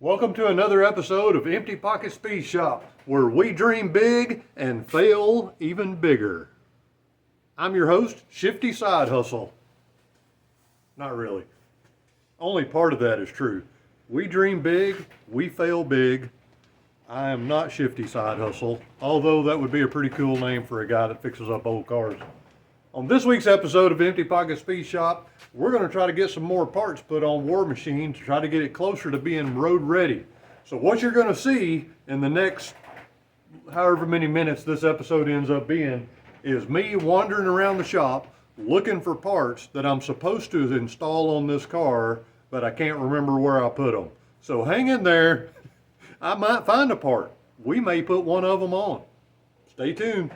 Welcome to another episode of Empty Pocket Speed Shop, where we dream big and fail even bigger. I'm your host, Shifty Side Hustle. Not really. Only part of that is true. We dream big, we fail big. I am not Shifty Side Hustle, although that would be a pretty cool name for a guy that fixes up old cars. On this week's episode of Empty Pocket Speed Shop, we're going to try to get some more parts put on War Machine to try to get it closer to being road ready. So what you're going to see in the next however many minutes this episode ends up being is me wandering around the shop looking for parts that I'm supposed to install on this car, but I can't remember where I put them. So hang in there. I might find a part. We may put one of them on. Stay tuned.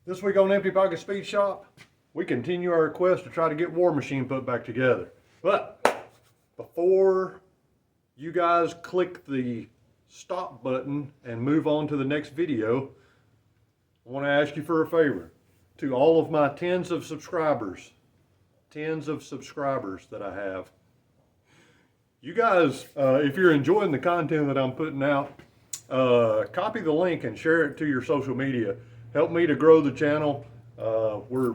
This week on Empty Pocket Speed Shop, we continue our quest to try to get War Machine put back together. But before you guys click the stop button and move on to the next video, I want to ask you for a favor. To all of my tens of subscribers that I have, you guys, if you're enjoying the content that I'm putting out, copy the link and share it to your social media. Help me to grow the channel. Like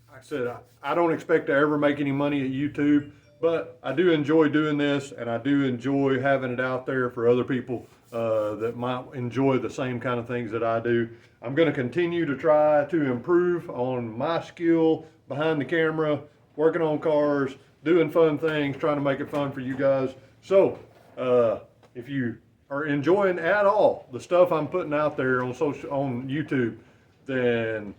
I said, I don't expect to ever make any money at YouTube, but I do enjoy doing this, and I do enjoy having it out there for other people that might enjoy the same kind of things that I do. I'm going to continue to try to improve on my skill behind the camera, working on cars, doing fun things, trying to make it fun for you guys. So if you are enjoying at all the stuff I'm putting out there on YouTube, then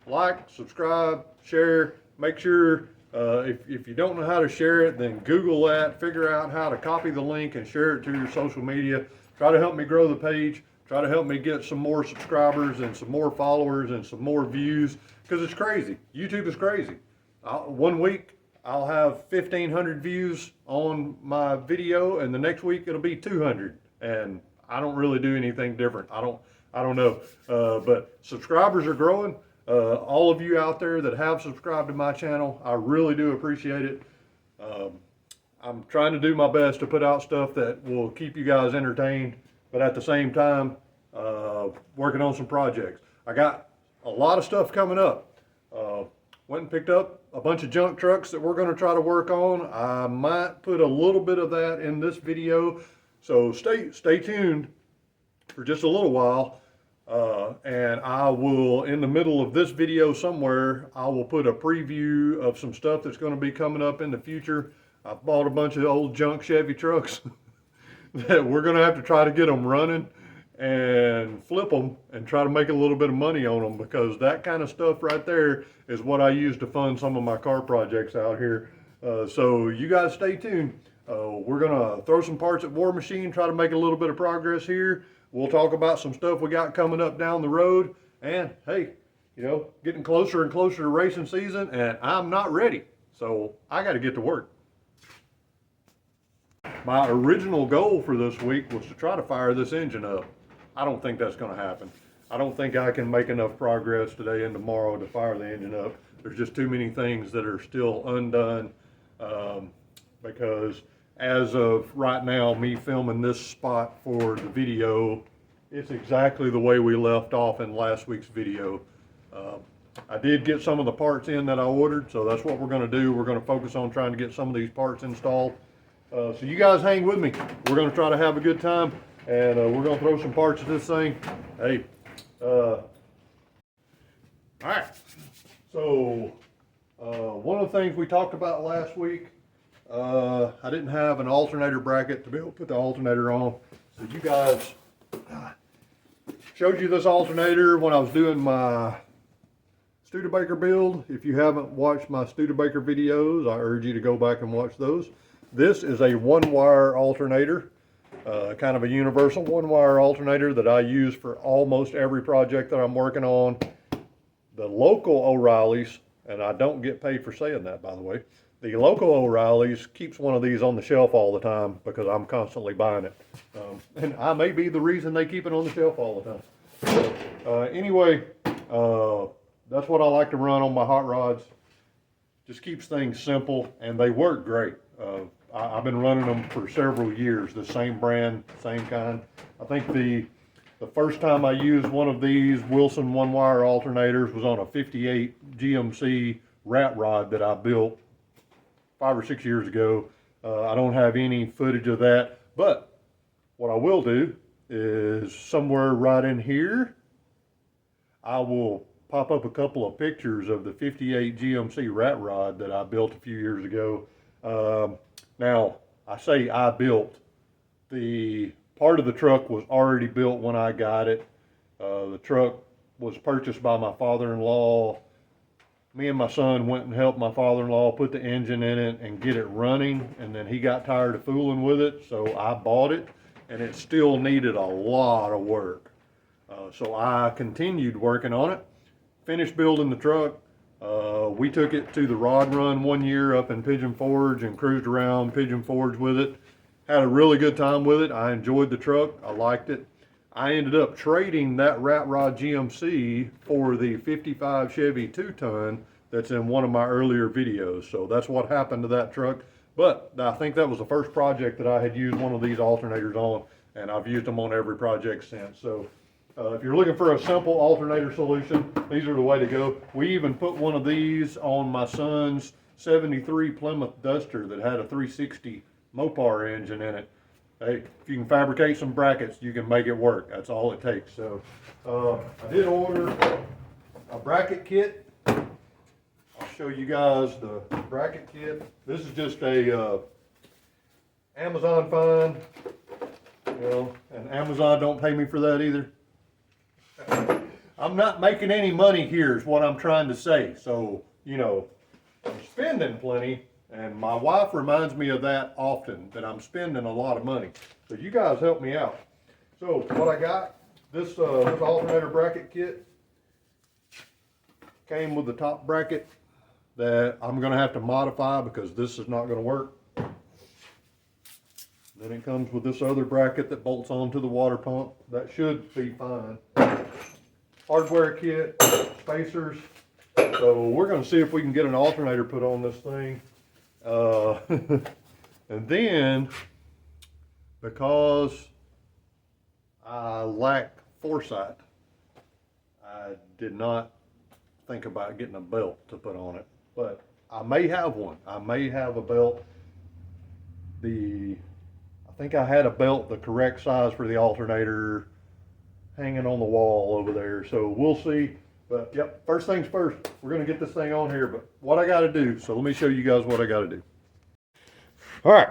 like, subscribe, share. Make sure if you don't know how to share it, then Google that, figure out how to copy the link and share it to your social media. Try to help me grow the page. Try to help me get some more subscribers and some more followers and some more views, because it's crazy. YouTube is crazy. One week I'll have 1,500 views on my video, and the next week it'll be 200. And I don't really do anything different. I don't know. But subscribers are growing. All of you out there that have subscribed to my channel, I really do appreciate it. I'm trying to do my best to put out stuff that will keep you guys entertained, but at the same time, working on some projects. I got a lot of stuff coming up. Went and picked up a bunch of junk trucks that we're going to try to work on. I might put a little bit of that in this video. So stay tuned for just a little while, and I will, in the middle of this video somewhere, I will put a preview of some stuff that's going to be coming up in the future. I've bought a bunch of old junk Chevy trucks that we're going to have to try to get them running and flip them and try to make a little bit of money on them, because that kind of stuff right there is what I use to fund some of my car projects out here. So you guys stay tuned. We're going to throw some parts at War Machine, try to make a little bit of progress here. We'll talk about some stuff we got coming up down the road. And hey, getting closer and closer to racing season, and I'm not ready. So I got to get to work. My original goal for this week was to try to fire this engine up. I don't think that's going to happen. I don't think I can make enough progress today and tomorrow to fire the engine up. There's just too many things that are still undone, because as of right now, me filming this spot for the video, it's exactly the way we left off in last week's video. I did get some of the parts in that I ordered, so that's what we're going to do. We're going to focus on trying to get some of these parts installed. So you guys hang with me. We're going to try to have a good time, and we're going to throw some parts at this thing. Hey, All right, so one of the things we talked about last week, I didn't have an alternator bracket to be able to put the alternator on. So you guys, showed you this alternator when I was doing my Studebaker build. If you haven't watched my Studebaker videos, I urge you to go back and watch those. This is a one-wire alternator, kind of a universal one-wire alternator that I use for almost every project that I'm working on. The local O'Reilly's, and I don't get paid for saying that, by the way, the local O'Reilly's keeps one of these on the shelf all the time because I'm constantly buying it. And I may be the reason they keep it on the shelf all the time. So, anyway, that's what I like to run on my hot rods. Just keeps things simple, and they work great. I've been running them for several years, the same brand, same kind. I think the first time I used one of these Wilson one-wire alternators was on a 58 GMC rat rod that I built 5 or 6 years ago. I don't have any footage of that, but what I will do is somewhere right in here, I will pop up a couple of pictures of the 58 GMC rat rod that I built a few years ago. Now, I say I built. The part of the truck was already built when I got it. The truck was purchased by my father-in-law. Me and my son went and helped my father-in-law put the engine in it and get it running, and then he got tired of fooling with it, so I bought it, and it still needed a lot of work. So I continued working on it, finished building the truck. We took it to the rod run one year up in Pigeon Forge and cruised around Pigeon Forge with it. Had a really good time with it. I enjoyed the truck. I liked it. I ended up trading that rat rod GMC for the 55 Chevy 2-ton that's in one of my earlier videos. So that's what happened to that truck. But I think that was the first project that I had used one of these alternators on, and I've used them on every project since. So if you're looking for a simple alternator solution, these are the way to go. We even put one of these on my son's 73 Plymouth Duster that had a 360 Mopar engine in it. Hey, if you can fabricate some brackets, you can make it work. That's all it takes. So I did order a bracket kit. I'll show you guys the bracket kit. This is just a Amazon find. You know, and Amazon don't pay me for that either. I'm not making any money here is what I'm trying to say. So, you know, I'm spending plenty, and my wife reminds me of that often, that I'm spending a lot of money. So you guys help me out. So what I got, this alternator bracket kit came with the top bracket that I'm gonna have to modify because this is not gonna work. Then it comes with this other bracket that bolts onto the water pump. That should be fine. Hardware kit, spacers. So we're going to see if we can get an alternator put on this thing. And then, because I lack foresight, I did not think about getting a belt to put on it. But I may have one. I may have a belt. I think I had a belt the correct size for the alternator hanging on the wall over there, so we'll see. But yep, first things first, we're gonna get this thing on here. But what I got to do, so let me show you guys what I got to do. All right,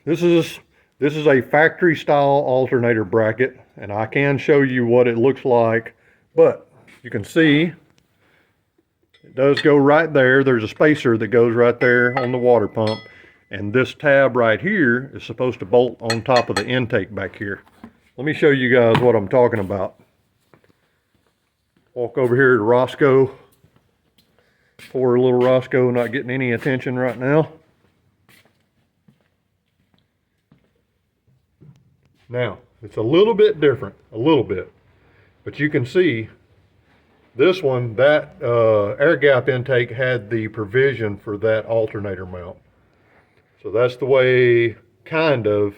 this is a factory style alternator bracket, and I can show you what it looks like. But you can see it does go right there. There's a spacer that goes right there on the water pump, and this tab right here is supposed to bolt on top of the intake back here. Let me show you guys what I'm talking about. Walk over here to Roscoe. Poor little Roscoe not getting any attention right now. Now, it's a little bit different, a little bit. But you can see this one, that air gap intake had the provision for that alternator mount. So that's the way, kind of,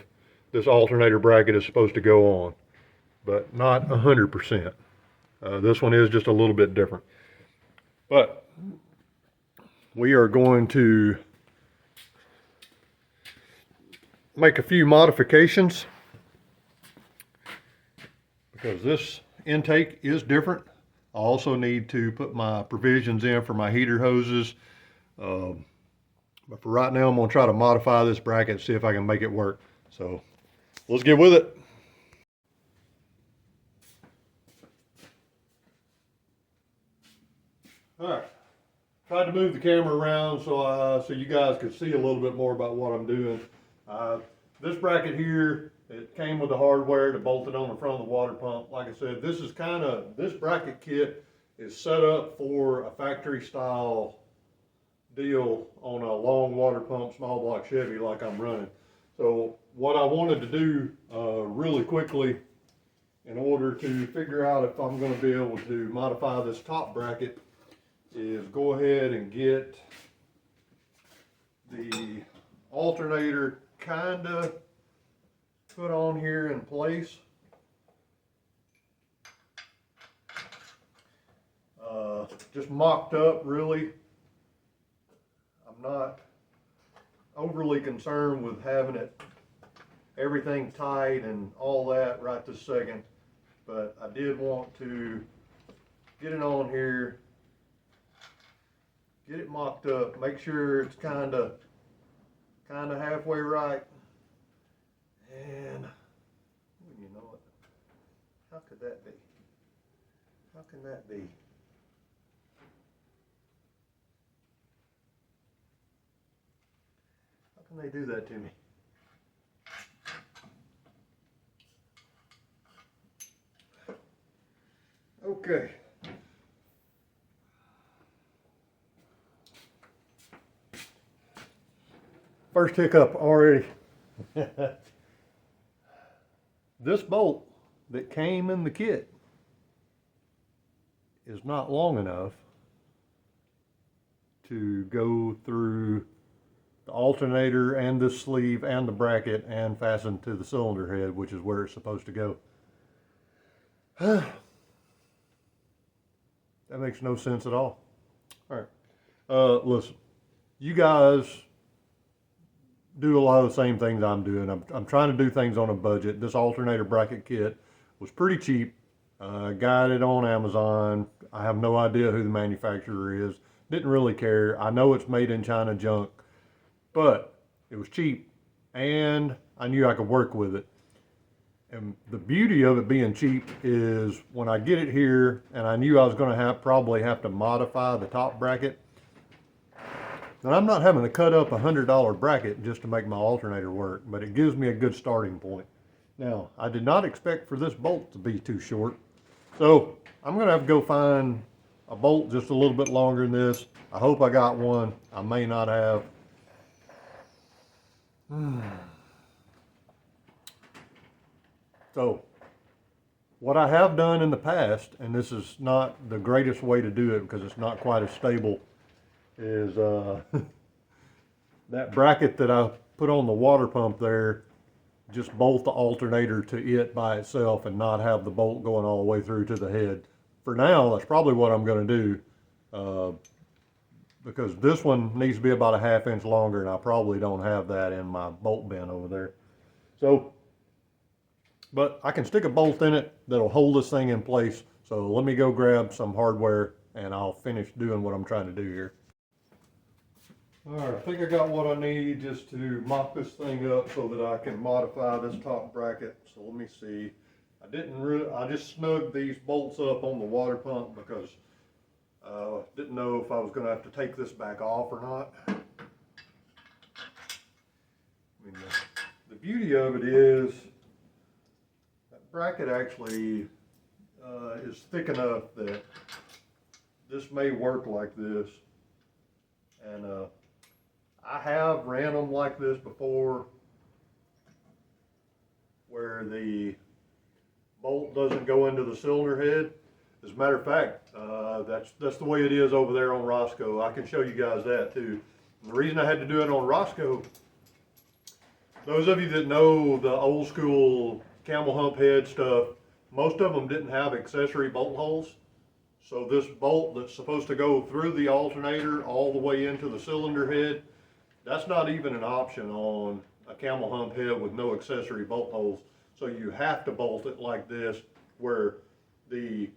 this alternator bracket is supposed to go on, but not 100%. This one is just a little bit different. But we are going to make a few modifications because this intake is different. I also need to put my provisions in for my heater hoses. But for right now, I'm gonna try to modify this bracket, see if I can make it work. So let's get with it. All right, tried to move the camera around so you guys could see a little bit more about what I'm doing. This bracket here, it came with the hardware to bolt it on the front of the water pump. Like I said, this bracket kit is set up for a factory style deal on a long water pump small block Chevy like I'm running. So what I wanted to do really quickly in order to figure out if I'm going to be able to modify this top bracket is go ahead and get the alternator kind of put on here in place. Just mocked up really. I'm not overly concerned with having everything tight and all that right this second, but I did want to get it on here, get it mocked up, make sure it's kind of halfway right, and you know what? How could that be? How can that be? How can they do that to me? Okay. First hiccup already. This bolt that came in the kit is not long enough to go through the alternator and the sleeve and the bracket and fasten to the cylinder head, which is where it's supposed to go. That makes no sense at all. All right, listen, you guys do a lot of the same things I'm doing. I'm trying to do things on a budget. This alternator bracket kit was pretty cheap. Got it on Amazon. I have no idea who the manufacturer is. Didn't really care. I know it's made in China junk, but it was cheap and I knew I could work with it. And the beauty of it being cheap is when I get it here, and I knew I was going to probably have to modify the top bracket, then I'm not having to cut up a $100 bracket just to make my alternator work, but it gives me a good starting point. Now, I did not expect for this bolt to be too short, so I'm going to have to go find a bolt just a little bit longer than this. I hope I got one. I may not have. So, what I have done in the past, and this is not the greatest way to do it because it's not quite as stable, is that bracket that I put on the water pump there, just bolt the alternator to it by itself and not have the bolt going all the way through to the head. For now, that's probably what I'm going to do because this one needs to be about a ½ inch longer and I probably don't have that in my bolt bin over there. So, but I can stick a bolt in it that'll hold this thing in place. So let me go grab some hardware and I'll finish doing what I'm trying to do here. All right, I think I got what I need just to mock this thing up so that I can modify this top bracket. So let me see. I just snugged these bolts up on the water pump because I didn't know if I was going to have to take this back off or not. I mean, the beauty of it is that bracket actually is thick enough that this may work like this. And I have ran them like this before where the bolt doesn't go into the cylinder head. As a matter of fact, that's the way it is over there on Roscoe. I can show you guys that too. And the reason I had to do it on Roscoe, those of you that know the old school camel hump head stuff, most of them didn't have accessory bolt holes. So this bolt that's supposed to go through the alternator all the way into the cylinder head, that's not even an option on a camel hump head with no accessory bolt holes. So you have to bolt it like this, where the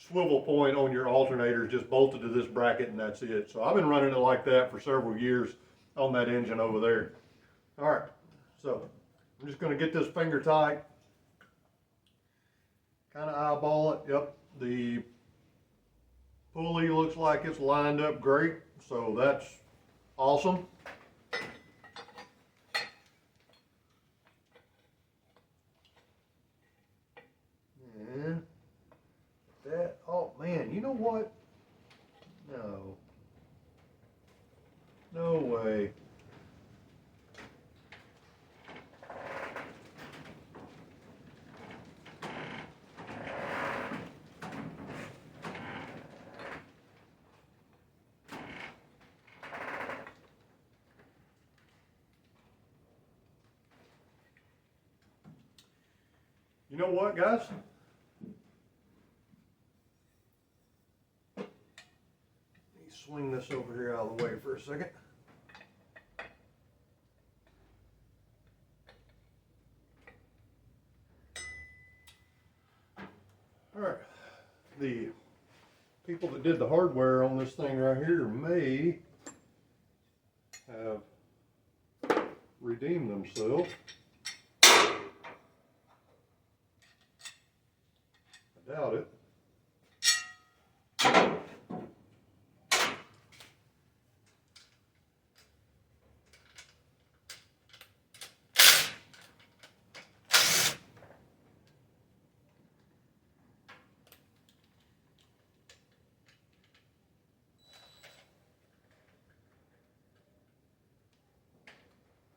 swivel point on your alternator is just bolted to this bracket and that's it. So I've been running it like that for several years on that engine over there. All right, so I'm just going to get this finger tight, kind of eyeball it. Yep, the pulley looks like it's lined up great, so that's awesome. And that, oh man, you know what? No. No way. You know what, guys? Let me swing this over here out of the way for a second. All right, the people that did the hardware on this thing right here may have redeemed themselves. I doubt it.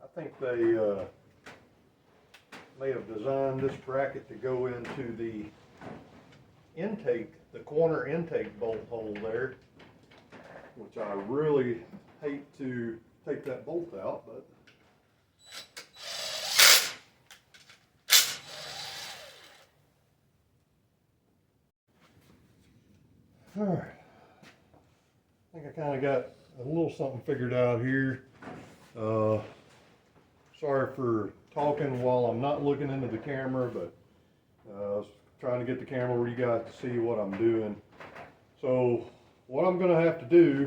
I think they may have designed this bracket to go into the intake, the corner intake bolt hole there, which I really hate to take that bolt out, but all right. I think I kind of got a little something figured out here. Sorry for talking while I'm not looking into the camera, but I was trying to get the camera where you guys to see what I'm doing. So what I'm going to have to do,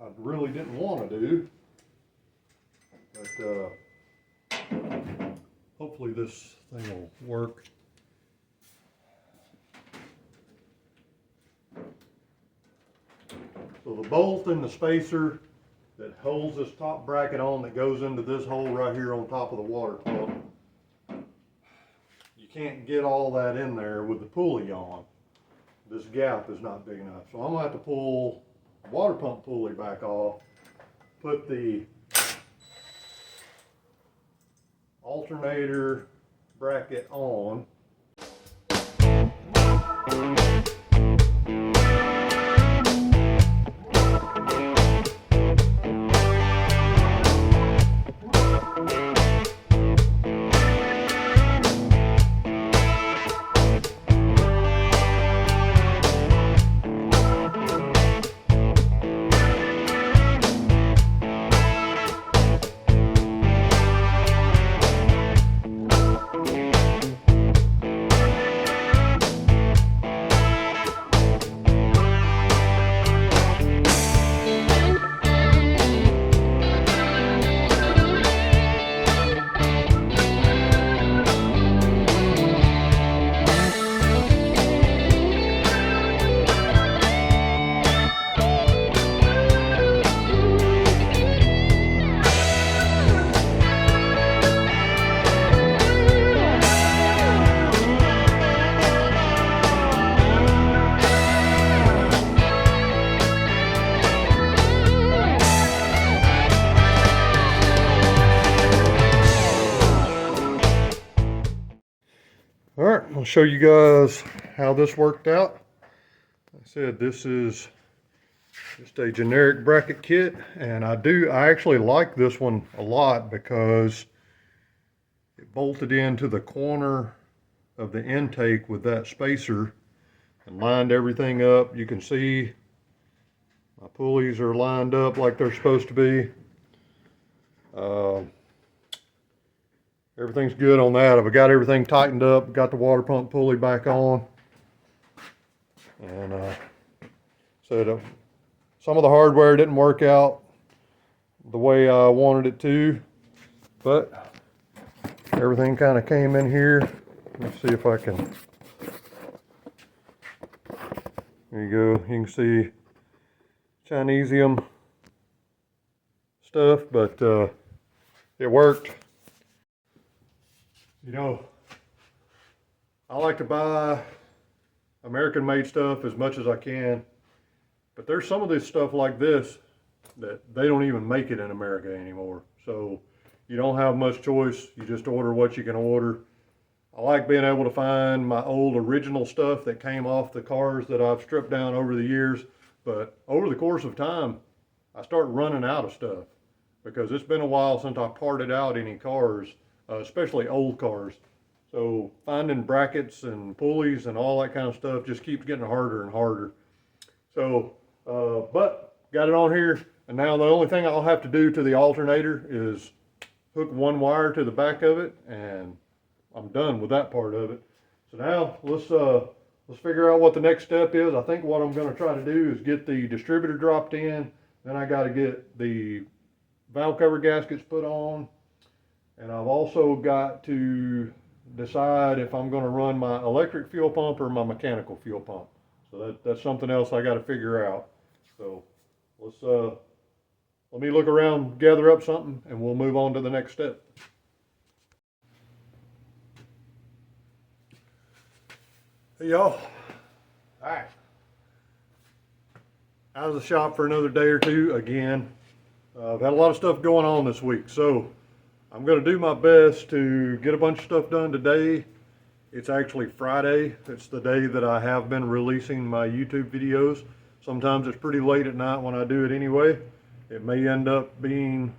I really didn't want to do, but hopefully this thing will work. So the bolt and the spacer that holds this top bracket on that goes into this hole right here on top of the water pump, you can't get all that in there with the pulley on. This gap is not big enough. So I'm going to have to pull the water pump pulley back off, put the alternator bracket on. All right, I'll show you guys how this worked out. Like I said, this is just a generic bracket kit, and I actually like this one a lot because it bolted into the corner of the intake with that spacer and lined everything up. You can see my pulleys are lined up like they're supposed to be. Everything's good on that. I've got everything tightened up, got the water pump pulley back on. And so some of the hardware didn't work out the way I wanted it to, but everything kind of came in here. Let's see if I can. There you go. You can see Chinesium stuff, but it worked. You know, I like to buy American-made stuff as much as I can, but there's some of this stuff like this that they don't even make it in America anymore. So you don't have much choice. You just order what you can order. I like being able to find my old original stuff that came off the cars that I've stripped down over the years, but over the course of time, I start running out of stuff because it's been a while since I parted out any cars, especially old cars. So finding brackets and pulleys and all that kind of stuff just keeps getting harder and harder. So, but got it on here, and now the only thing I'll have to do to the alternator is hook one wire to the back of it, and I'm done with that part of it. So now let's figure out what the next step is. I think what I'm going to try to do is get the distributor dropped in. Then I got to get the valve cover gaskets put on, and I've also got to decide if I'm going to run my electric fuel pump or my mechanical fuel pump. So that's something else I got to figure out. So let me look around, gather up something, and we'll move on to the next step. Hey y'all. All right. Out of the shop for another day or two again. I've had a lot of stuff going on this week, so I'm going to do my best to get a bunch of stuff done today. It's actually Friday. It's the day that I have been releasing my YouTube videos. Sometimes it's pretty late at night when I do it anyway. It may end up being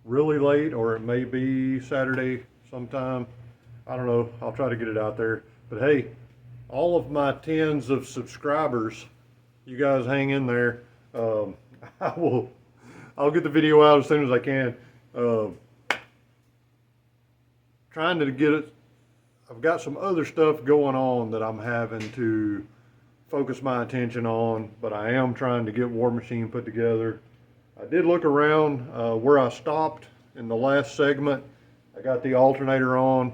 really late, or it may be Saturday sometime. I don't know. I'll try to get it out there. But hey, all of my tens of subscribers, you guys hang in there. I'll get the video out as soon as I can. Trying to get it. I've got some other stuff going on that I'm having to focus my attention on, but I am trying to get War Machine put together. I did look around where I stopped in the last segment. I got the alternator on.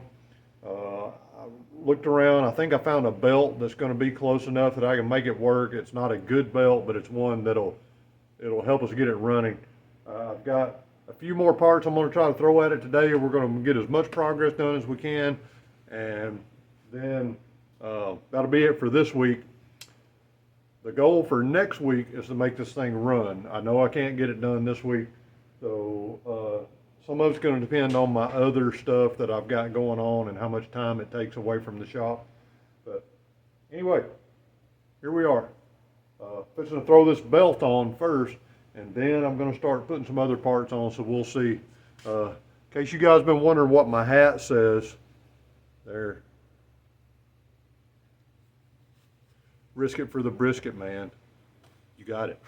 Looked around. I think I found a belt that's going to be close enough that I can make it work. It's not a good belt, but it's one it'll help us get it running. I've got a few more parts I'm going to try to throw at it today. We're going to get as much progress done as we can, and then that'll be it for this week. The goal for next week is to make this thing run. I know I can't get it done this week, so some of it's going to depend on my other stuff that I've got going on and how much time it takes away from the shop. But anyway, here we are. Fixing to throw this belt on first, and then I'm going to start putting some other parts on, so we'll see. In case you guys have been wondering what my hat says, there. Risk it for the brisket, man. You got it.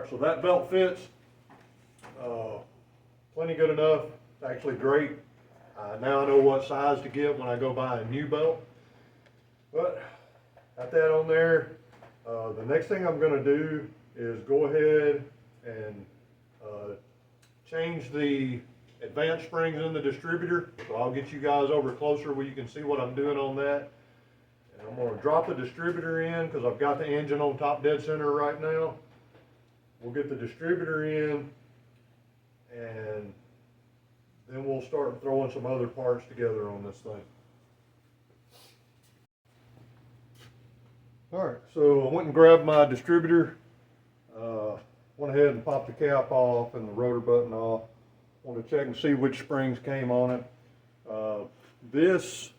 So that belt fits plenty good enough. It's actually great. Now I know what size to get when I go buy a new belt. But got that on there. The next thing I'm going to do is go ahead and change the advanced springs in the distributor. So I'll get you guys over closer where you can see what I'm doing on that. And I'm going to drop the distributor in because I've got the engine on top dead center right now. We'll get the distributor in, and then we'll start throwing some other parts together on this thing. All right, so I went and grabbed my distributor. Went ahead and popped the cap off and the rotor button off. Want to check and see which springs came on it. This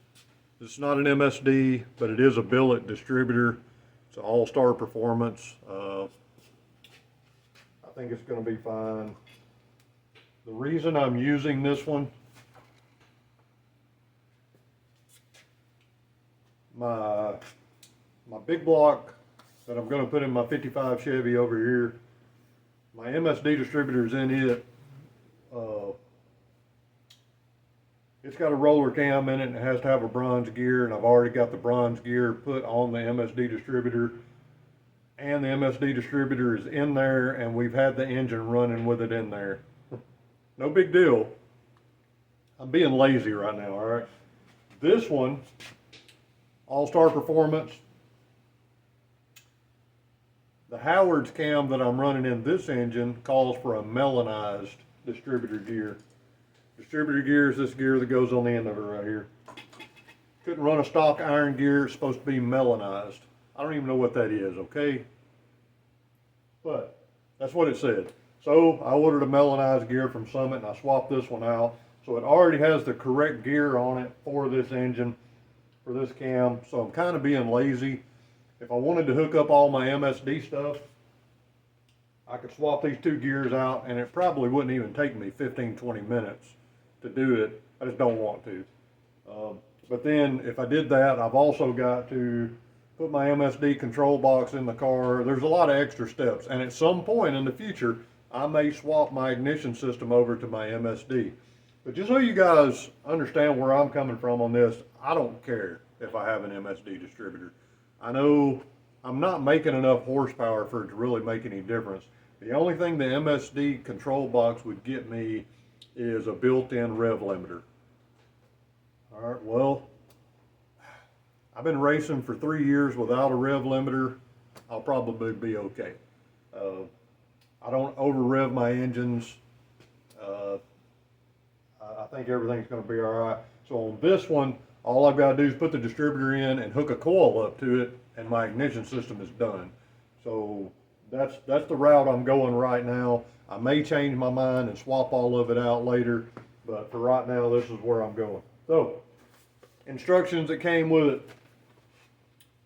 is not an MSD, but it is a billet distributor. It's an Allstar Performance. I think it's going to be fine. The reason I'm using this one my big block that I'm going to put in my 55 Chevy over here, my MSD distributor's in it. It's got a roller cam in it and it has to have a bronze gear, and I've already got the bronze gear put on the MSD distributor, and the MSD distributor is in there, and we've had the engine running with it in there. No big deal. I'm being lazy right now, all right? This one, Allstar Performance, the Howard's cam that I'm running in this engine calls for a melanized distributor gear. Distributor gear is this gear that goes on the end of it right here. Couldn't run a stock iron gear, it's supposed to be melanized. I don't even know what that is, okay? But that's what it said. So I ordered a melanized gear from Summit and I swapped this one out. So it already has the correct gear on it for this engine, for this cam. So I'm kind of being lazy. If I wanted to hook up all my MSD stuff, I could swap these two gears out and it probably wouldn't even take me 15-20 minutes to do it. I just don't want to. But then if I did that, I've also got to put my MSD control box in the car. There's a lot of extra steps, and at some point in the future I may swap my ignition system over to my MSD. But just so you guys understand where I'm coming from on this, I don't care if I have an MSD distributor. I know I'm not making enough horsepower for it to really make any difference. The only thing the MSD control box would get me is a built-in rev limiter. All right, well, I've been racing for 3 years without a rev limiter. I'll probably be okay. I don't over rev my engines. I think everything's going to be all right. So on this one, all I've got to do is put the distributor in and hook a coil up to it, and my ignition system is done. So that's the route I'm going right now. I may change my mind and swap all of it out later, but for right now, this is where I'm going. So, instructions that came with it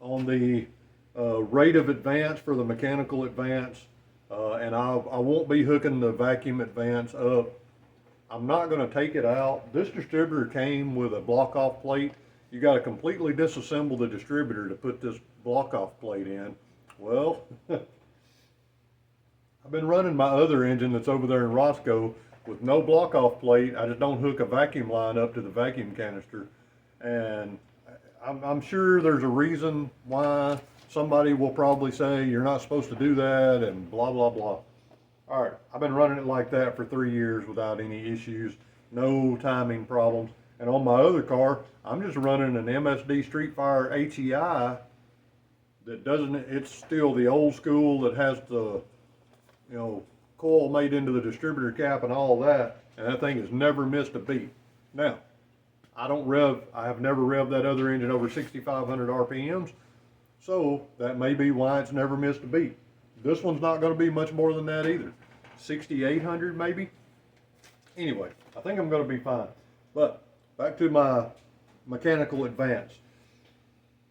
on the rate of advance for the mechanical advance, and I won't be hooking the vacuum advance up. I'm not going to take it out. This distributor came with a block-off plate. You got to completely disassemble the distributor to put this block-off plate in. Well, I've been running my other engine that's over there in Roscoe with no block-off plate. I just don't hook a vacuum line up to the vacuum canister. And I'm sure there's a reason why. Somebody will probably say you're not supposed to do that and blah, blah, blah. All right, I've been running it like that for 3 years without any issues, no timing problems. And on my other car, I'm just running an MSD Street Fire HEI that doesn't, it's still the old school that has the, coil made into the distributor cap and all that, and that thing has never missed a beat. Now, I have never revved that other engine over 6,500 RPMs, so that may be why it's never missed a beat. This one's not going to be much more than that either. 6,800 maybe? Anyway, I think I'm going to be fine. But back to my mechanical advance.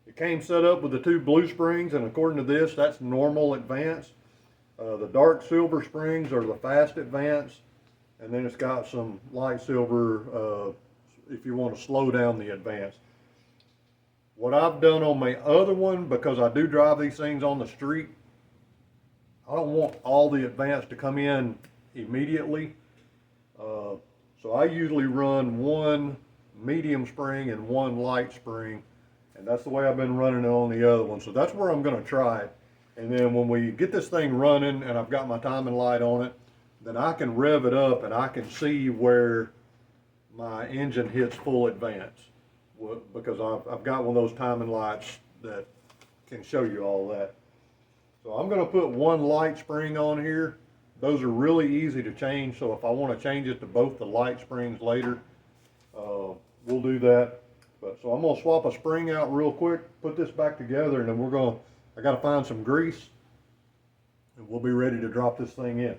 It came set up with the two blue springs, and according to this, that's normal advance. The dark silver springs are the fast advance, and then it's got some light silver if you want to slow down the advance. What I've done on my other one, because I do drive these things on the street, I don't want all the advance to come in immediately. So I usually run one medium spring and one light spring, and that's the way I've been running it on the other one. So that's where I'm going to try it. And then when we get this thing running and I've got my timing light on it, then I can rev it up and I can see where my engine hits full advance, because I've got one of those timing lights that can show you all that. So I'm going to put one light spring on here. Those are really easy to change, so if I want to change it to both the light springs later, we'll do that. So I'm going to swap a spring out real quick, put this back together, and then I got to find some grease, and we'll be ready to drop this thing in.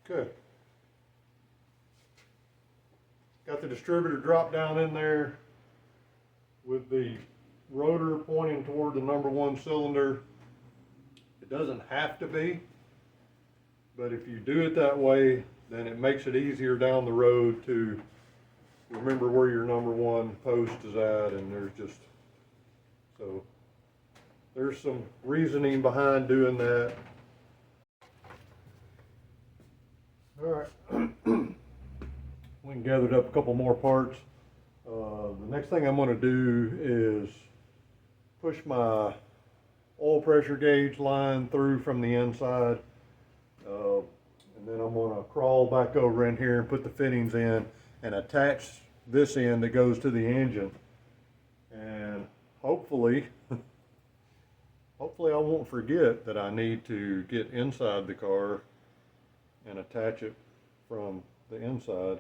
Okay. Got the distributor drop down in there with the rotor pointing toward the number 1 cylinder. It doesn't have to be, but if you do it that way, then it makes it easier down the road to remember where your number 1 post is at, and there's some reasoning behind doing that. All right, we gathered up a couple more parts. The next thing I'm going to do is push my oil pressure gauge line through from the inside, and then I'm going to crawl back over in here and put the fittings in and attach this end that goes to the engine, and hopefully I won't forget that I need to get inside the car and attach it from the inside.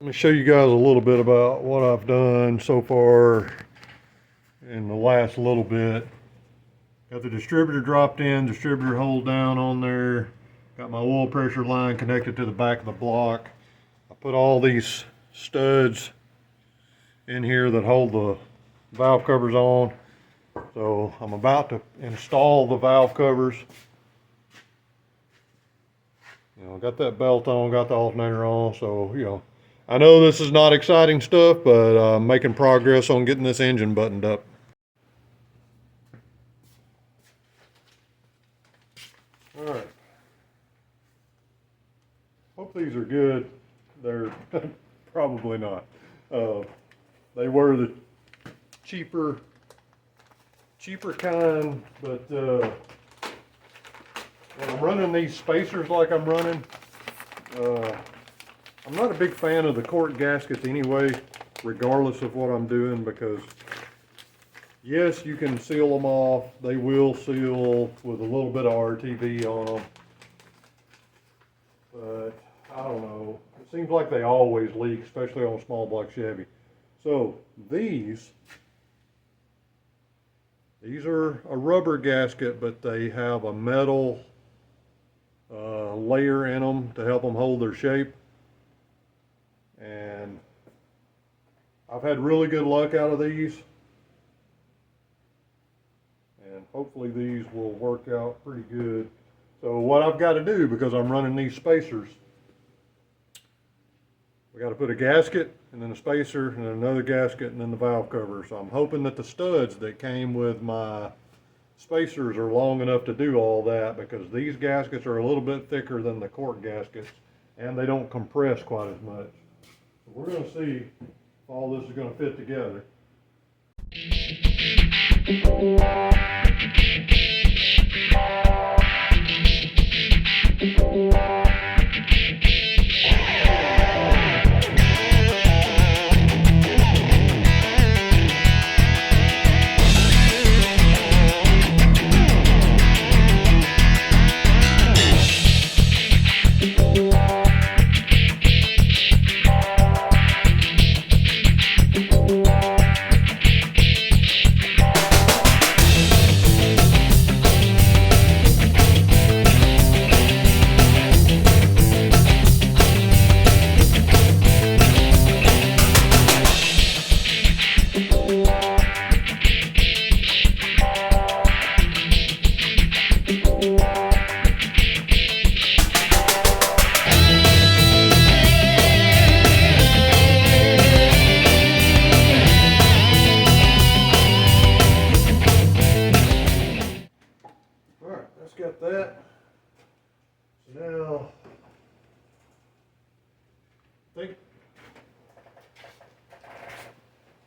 Let me show you guys a little bit about what I've done so far in the last little bit. Got the distributor dropped in, distributor hold down on there. Got my oil pressure line connected to the back of the block. I put all these studs in here that hold the valve covers on. So I'm about to install the valve covers. Got that belt on, got the alternator on, so I know this is not exciting stuff, but I'm making progress on getting this engine buttoned up. All right. Hope these are good. They're probably not. They were the cheaper kind, but when I'm running these spacers like I'm running, I'm not a big fan of the cork gaskets anyway, regardless of what I'm doing, because yes, you can seal them off. They will seal with a little bit of RTV on them, but I don't know. It seems like they always leak, especially on a small block Chevy. So these are a rubber gasket, but they have a metal layer in them to help them hold their shape. And I've had really good luck out of these, and hopefully these will work out pretty good. So what I've got to do, because I'm running these spacers, we got to put a gasket and then a spacer and then another gasket and then the valve cover. So I'm hoping that the studs that came with my spacers are long enough to do all that, because these gaskets are a little bit thicker than the cork gaskets and they don't compress quite as much. So we're going to see if all this is going to fit together.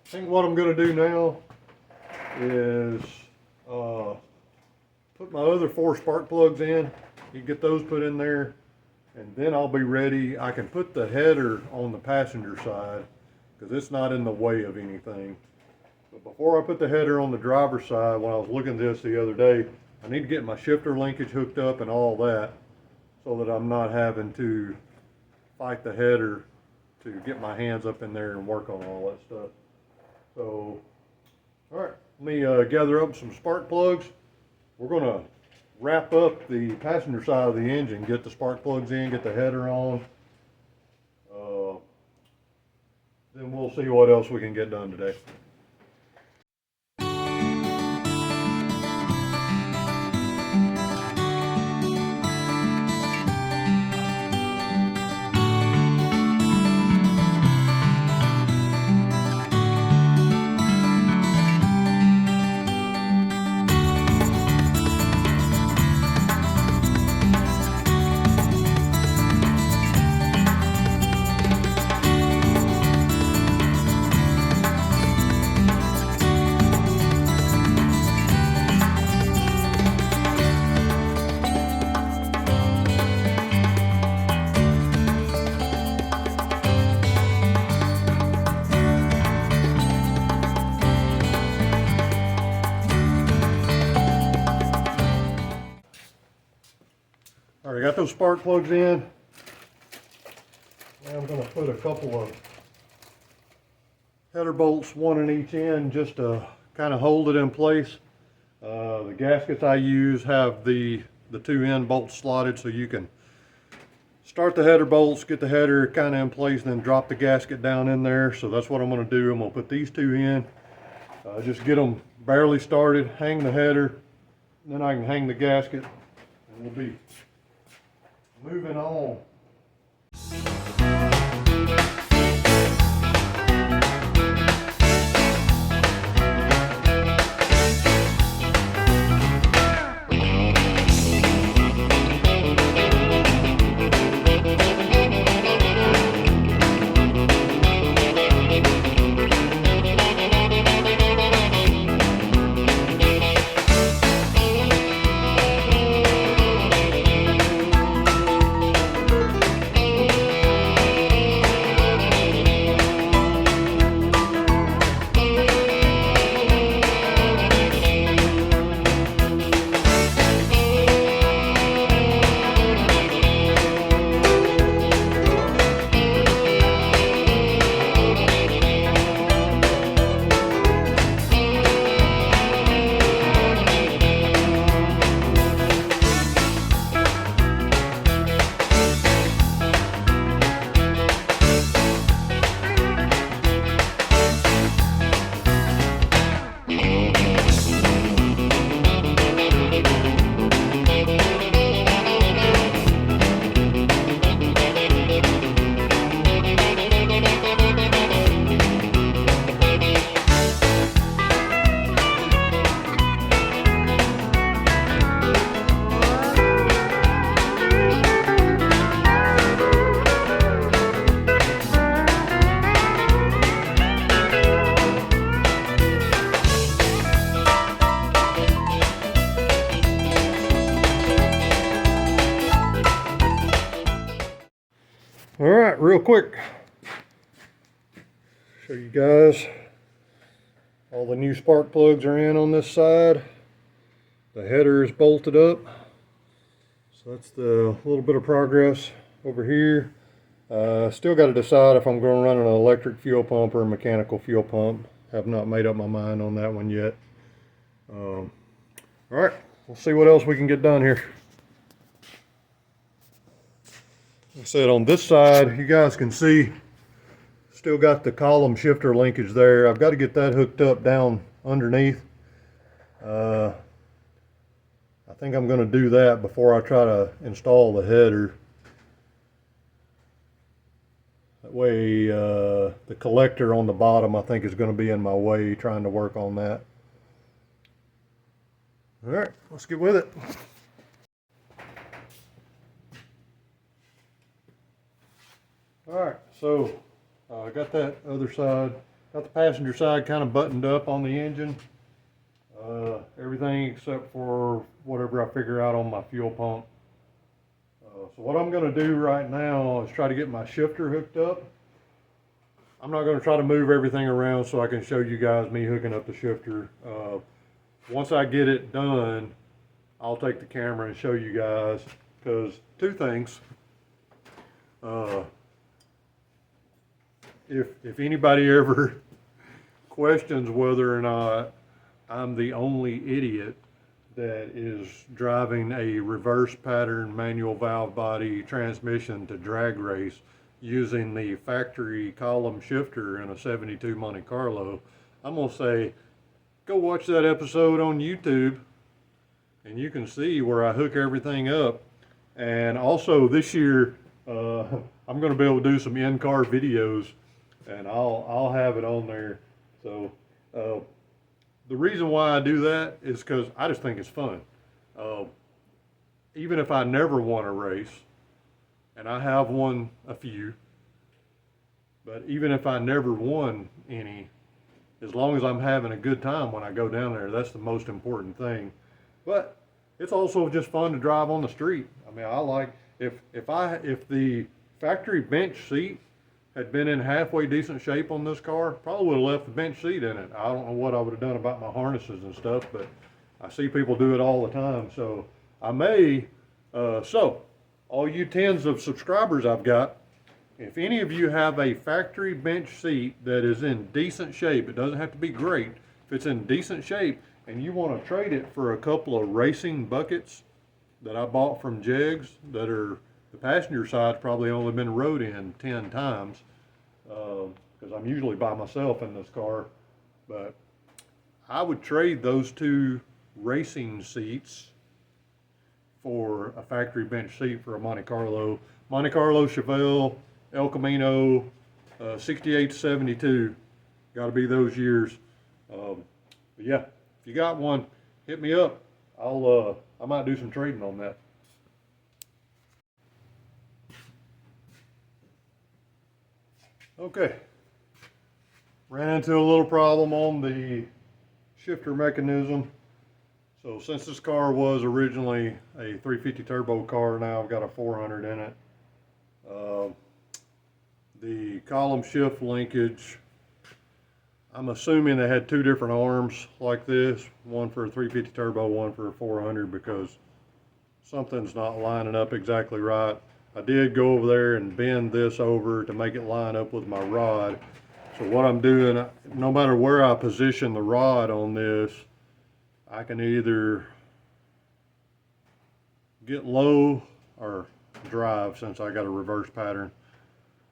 think what I'm going to do now is put my other 4 spark plugs in. You get those put in there, and then I'll be ready. I can put the header on the passenger side because it's not in the way of anything. But before I put the header on the driver's side, when I was looking at this the other day, I need to get my shifter linkage hooked up and all that so that I'm not having to fight the header to get my hands up in there and work on all that stuff. So, all right, let me gather up some spark plugs. We're going to wrap up the passenger side of the engine, get the spark plugs in, get the header on. Then we'll see what else we can get done today. All right, I got those spark plugs in. Now I'm going to put a couple of header bolts, one in each end, just to kind of hold it in place. The gaskets I use have the 2 end bolts slotted, so you can start the header bolts, get the header kind of in place, and then drop the gasket down in there. So that's what I'm going to do. I'm going to put these 2 in, just get them barely started, hang the header, then I can hang the gasket, and we'll be moving on. All right, real quick, show you guys all the new spark plugs are in on this side. The header is bolted up, so that's the little bit of progress over here. Still got to decide if I'm going to run an electric fuel pump or a mechanical fuel pump. Have not made up my mind on that one yet. All right, we'll see what else we can get done here. Like I said, on this side, you guys can see, still got the column shifter linkage there. I've got to get that hooked up down underneath. I think I'm going to do that before I try to install the header. That way, the collector on the bottom, I think, is going to be in my way trying to work on that. All right, let's get with it. All right, so I got that other side got the passenger side kind of buttoned up on the engine. Everything except for whatever I figure out on my fuel pump. So what I'm going to do right now is try to get my shifter hooked up. I'm not going to try to move everything around so I can show you guys me hooking up the shifter. Once I get it done, I'll take the camera and show you guys, because two things. If anybody ever questions whether or not I'm the only idiot that is driving a reverse pattern manual valve body transmission to drag race using the factory column shifter in a 72 Monte Carlo, I'm going to say, go watch that episode on YouTube and you can see where I hook everything up. And also this year, I'm going to be able to do some in-car videos, and I'll have it on there. So the reason why I do that is because I just think it's fun. Even if I never won a race, and I have won a few, but even if I never won any, as long as I'm having a good time when I go down there, that's the most important thing. But it's also just fun to drive on the street. I mean, I like, if the factory bench seat had been in halfway decent shape on this car, probably would have left the bench seat in it. I don't know what I would have done about my harnesses and stuff, but I see people do it all the time. So I may, so all you tens of subscribers I've got, if any of you have a factory bench seat that is in decent shape, it doesn't have to be great, if it's in decent shape and you want to trade it for a couple of racing buckets that I bought from Jegs that are, the passenger side's probably only been rode in 10 times, because I'm usually by myself in this car, but I would trade those two racing seats for a factory bench seat for a Monte Carlo. Monte Carlo Chevelle, El Camino, 68 to 72. Got to be those years. But yeah, if you got one, hit me up. I might do some trading on that. Okay, ran into a little problem on the shifter mechanism. So since this car was originally a 350 turbo car, now I've got a 400 in it. The column shift linkage, I'm assuming they had two different arms like this, one for a 350 turbo, one for a 400, because something's not lining up exactly right. I did go over there and bend this over to make it line up with my rod. So what I'm doing, no matter where I position the rod on this, I can either get low or drive, since I got a reverse pattern,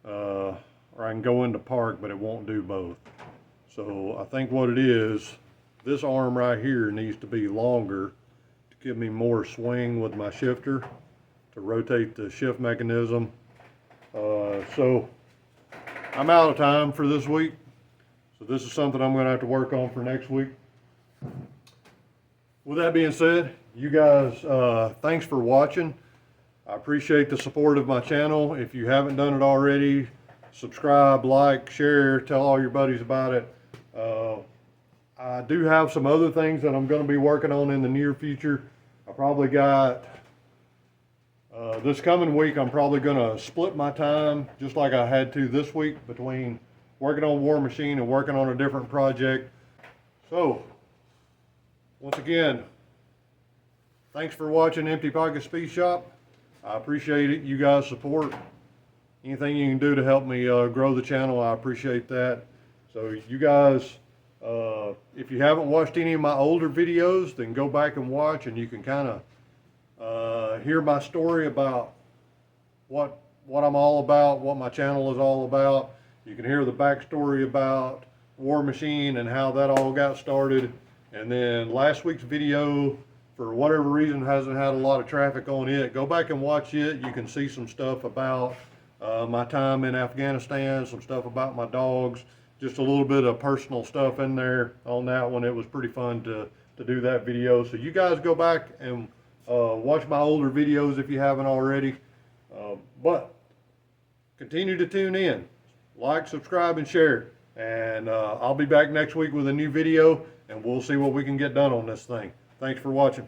or I can go into park, but it won't do both. So I think what it is, this arm right here needs to be longer to give me more swing with my shifter to rotate the shift mechanism. So I'm out of time for this week. So this is something I'm gonna have to work on for next week. With that being said, you guys, thanks for watching. I appreciate the support of my channel. If you haven't done it already, subscribe, like, share, tell all your buddies about it. I do have some other things that I'm going to be working on in the near future. I probably got, this coming week, I'm probably going to split my time, just like I had to this week, between working on War Machine and working on a different project. So, once again, thanks for watching Empty Pocket Speed Shop. I appreciate it, you guys' support. Anything you can do to help me grow the channel, I appreciate that. So you guys, if you haven't watched any of my older videos, then go back and watch, and you can kind of hear my story about what I'm all about, what my channel is all about. You can hear the backstory about War Machine and how that all got started. And then last week's video, for whatever reason, hasn't had a lot of traffic on it. Go back and watch it. You can see some stuff about my time in Afghanistan, some stuff about my dogs, just a little bit of personal stuff in there on that one. It was pretty fun to do that video. So you guys go back and watch my older videos if you haven't already. But continue to tune in. Like, subscribe, and share. And I'll be back next week with a new video, and we'll see what we can get done on this thing. Thanks for watching.